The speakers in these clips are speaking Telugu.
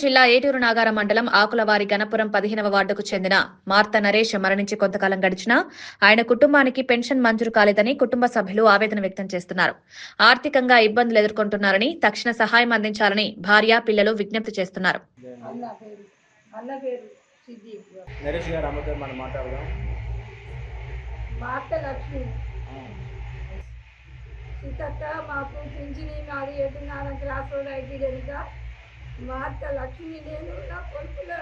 జిల్లా ఏటూరు నాగారం మండలం ఆకులవారి గణపురం 15వ వార్డుకు చెందిన మార్త నరేష్ మరణించి కొంతకాలం గడిచినా ఆయన కుటుంబానికి పెన్షన్ మంజూరు కాలేదని కుటుంబ సభ్యులు ఆవేదన వ్యక్తం చేస్తున్నారు. ఆర్థికంగా ఇబ్బందులు ఎదుర్కొంటున్నారని, తక్షణ సహాయం అందించాలని భార్య, పిల్లలు విజ్ఞప్తి చేస్తున్నారు. సీతక్క మాకు పింఛని నాది 7:30 క్లాస్ రోడ్ ఐటీ కనుక మార్త లక్ష్మి నేను నా కొడుకులు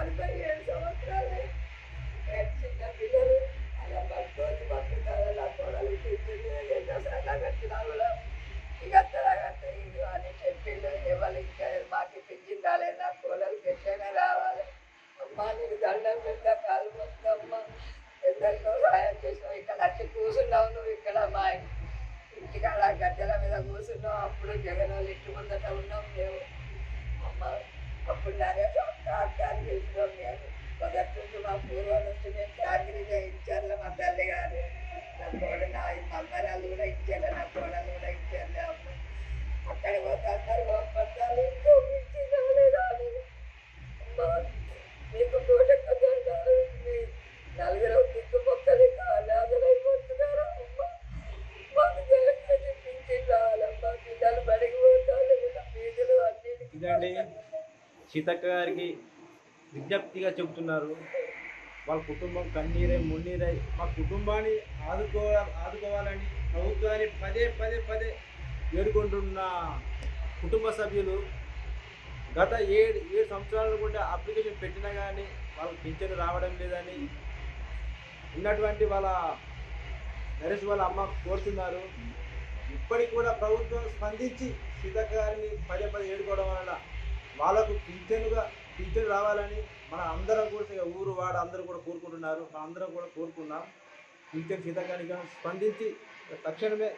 47 సంవత్సరాలు చిన్న పిల్లలు అలా పట్టుకోవచ్చు పట్టుతారు నా కొడలు పింఛని కట్టినా కూడా ఇక ఇది అని చెప్పిండు. ఎవరు ఇంకా మాకు పింఛన్ రాలేదు, నా కొడలకి ఎట్లయినా రావాలి. అమ్మ నీకు దండం పెద్ద కాలు మొత్తమ్మ ఎందరికో సహాయం చేసినావు. ఇక్కడ వచ్చి కూర్చున్నావు నువ్వు, ఇక్కడ మా ఇంటికాడ గద్దెల మీద కూర్చున్నాం. అప్పుడు జగన్ వాళ్ళు ఇంటి ముందట ఉన్నాం మేము. అమ్మ అప్పుడు నరేష్ అక్క అని పిలిచినాం మేము. మొదటి నుంచి మా పూర్వం నుంచి మేము చాకరీ చేయించారు. మా తల్లి గారు నా కోడలు నా మమ్మరాలు కూడా ఇచ్చారు, నా కోడలు కూడా ఇచ్చారు. అమ్మ అక్కడికి పోతే అందరు పంపడతారు, ఇంకో పిచ్చి రాలేదా అని. అమ్మ మీకు కోట కదంటారు, మీ నలుగురు దిక్కు మొక్కలు అనాథలైపోతున్నారు. అమ్మ ఇదండి సీతక్క గారికి విజ్ఞప్తిగా చెబుతున్నారు. వాళ్ళ కుటుంబం కన్నీరై మున్నీరై మా కుటుంబాన్ని ఆదుకోవాలని ప్రభుత్వాన్ని పదే పదే పదే వేడుకుంటున్న కుటుంబ సభ్యులు గత 7 సంవత్సరాల కూడా అప్లికేషన్ పెట్టినా కానీ వాళ్ళకి పింఛను రావడం లేదని ఉన్నటువంటి వాళ్ళ నరేష్ వాళ్ళ అమ్మ కోరుతున్నారు. ఇప్పటికి కూడా ప్రభుత్వం స్పందించి సీతక్క గారిని పదే పదే ఏడుకోవడం వలన వాళ్ళకు పింఛను రావాలని మన అందరం కూడా ఊరు వాడ అందరూ కూడా కోరుకుంటున్నారు. మన అందరం కూడా కోరుకున్నాం. పింఛను సీతక్క గారికి స్పందించి తక్షణమే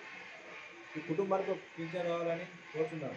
ఈ కుటుంబానికి పింఛను రావాలని కోరుతున్నాం.